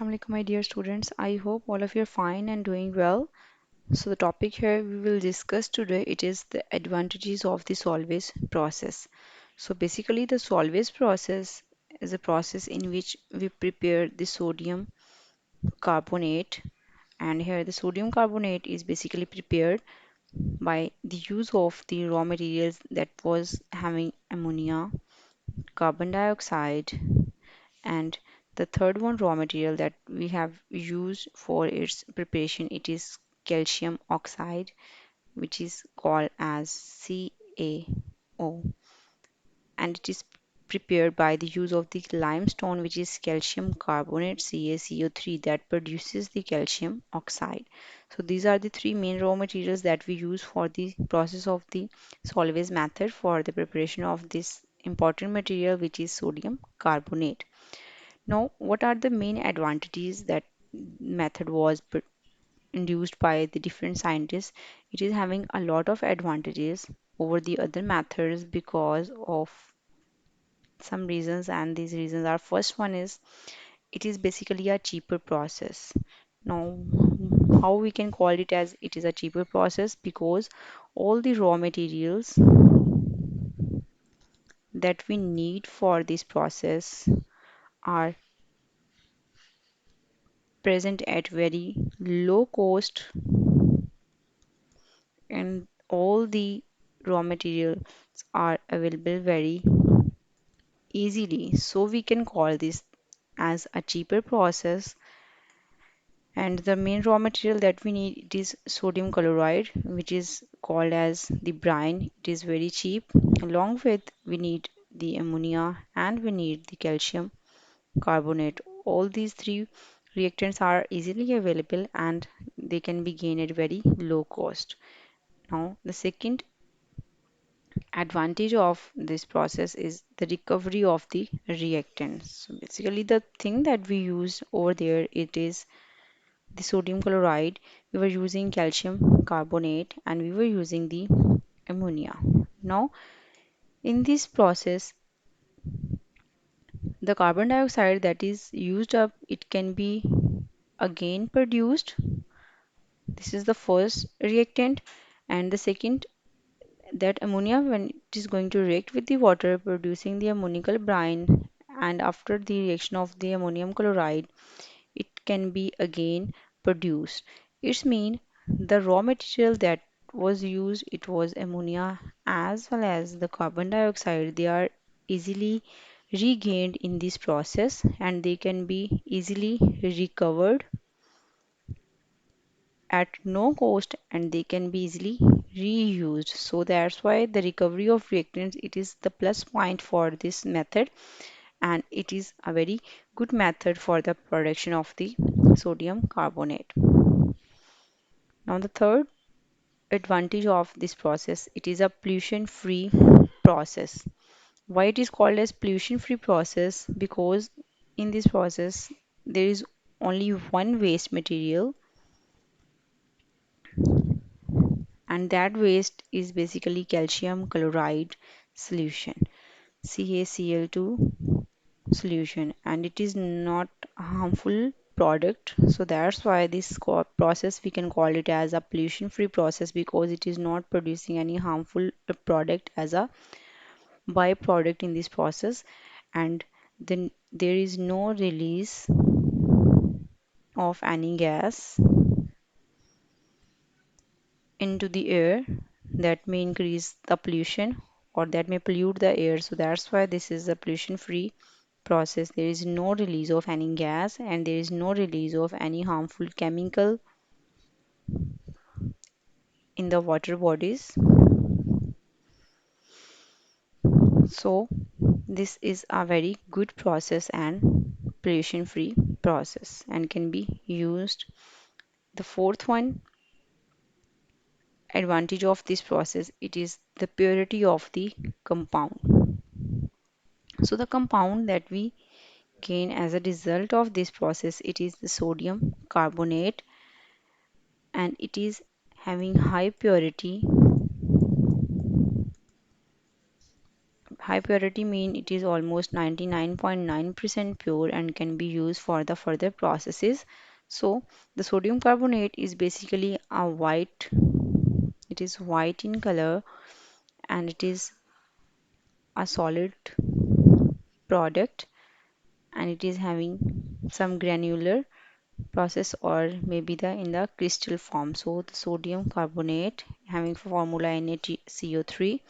Assalamualaikum, my dear students. I hope all of you are fine and doing well. So the topic here we will discuss today it is the advantages of the Solvay's process. So basically the Solvay's process is a process in which we prepare the sodium carbonate, and here the sodium carbonate is basically prepared by the use of the raw materials that was having ammonia, carbon dioxide, and the third one raw material that we have used for its preparation, it is calcium oxide, which is called as CaO, and it is prepared by the use of the limestone, which is calcium carbonate CaCO3, that produces the calcium oxide. So these are the three main raw materials that we use for the process of the Solvay's method for the preparation of this important material, which is sodium carbonate. Now, what are the main advantages that method was induced by the different scientists? It is having a lot of advantages over the other methods because of some reasons, and these reasons are: first one is it is basically a cheaper process. Now, how we can call it as it is a cheaper process? Because all the raw materials that we need for this process are present at very low cost, and all the raw materials are available very easily. So we can call this as a cheaper process. And the main raw material that we need it is sodium chloride, which is called as the brine. It is very cheap. Along with we need the ammonia and we need the calcium carbonate. All these three reactants are easily available and they can be gained at very low cost. Now, the second advantage of this process is the recovery of the reactants. So basically the thing that we use over there it is the sodium chloride, we were using calcium carbonate, and we were using the ammonia. Now in this process the carbon dioxide that is used up it can be again produced. This is the first reactant, and the second, that ammonia when it is going to react with the water producing the ammonical brine, and after the reaction of the ammonium chloride it can be again produced. It means the raw material that was used it was ammonia as well as the carbon dioxide, they are easily regained in this process and they can be easily recovered at no cost and they can be easily reused. So that's why the recovery of reactants it is the plus point for this method, and it is a very good method for the production of the sodium carbonate. Now the third advantage of this process it is a pollution free process. Why it is called as pollution free process? Because in this process there is only one waste material, and that waste is basically calcium chloride solution, CaCl2 solution, and it is not a harmful product. So that's why this process we can call it as a pollution free process, because it is not producing any harmful product as a byproduct in this process, and then there is no release of any gas into the air that may increase the pollution or that may pollute the air. So that's why this is a pollution free process. There is no release of any gas and there is no release of any harmful chemical in the water bodies. So this is a very good process and pollution free process and can be used. The fourth one advantage of this process it is the purity of the compound. So the compound that we gain as a result of this process it is the sodium carbonate, and it is having High purity mean it is almost 99.9% pure and can be used for the further processes. So the sodium carbonate is basically a white, it is white in color, and it is a solid product, and it is having some granular process or maybe the in the crystal form. So the sodium carbonate having formula NaCO3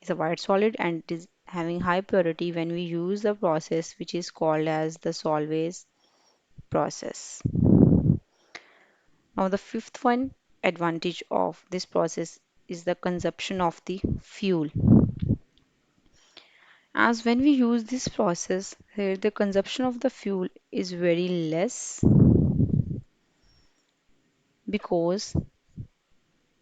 is a white solid, and it is having high purity when we use the process which is called as the Solvay's process. Now the fifth one advantage of this process is the consumption of the fuel. As when we use this process, here the consumption of the fuel is very less because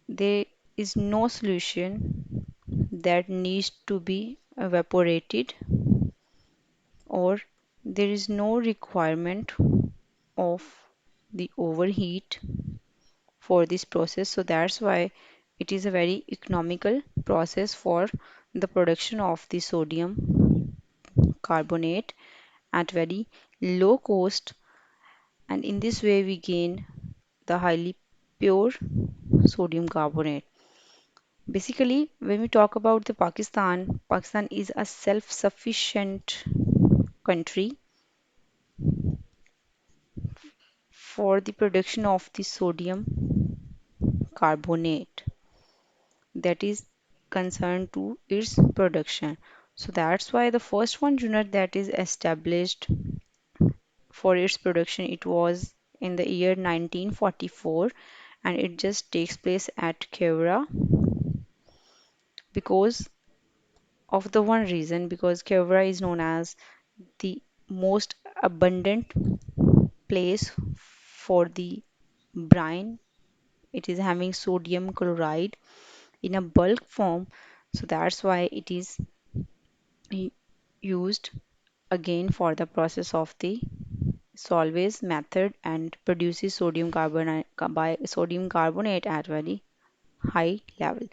there is no solution that needs to be evaporated, or there is no requirement of the overheat for this process. So that's why it is a very economical process for the production of the sodium carbonate at very low cost, and in this way we gain the highly pure sodium carbonate. Basically, when we talk about the Pakistan, Pakistan is a self-sufficient country for the production of the sodium carbonate, that is concerned to its production. So that's why the first one unit that is established for its production, it was in the year 1944, and it just takes place at Kevra because of the one reason, because Kevra is known as the most abundant place for the brine. It is having sodium chloride in a bulk form, so that's why it is used again for the process of the Solvay's method and produces sodium carbonate at very high level.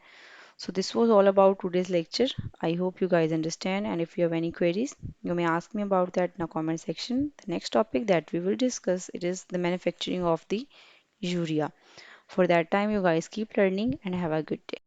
So this was all about today's lecture. I hope you guys understand, and if you have any queries, you may ask me about that in the comment section. The next topic that we will discuss, it is the manufacturing of the urea. For that time, you guys keep learning and have a good day.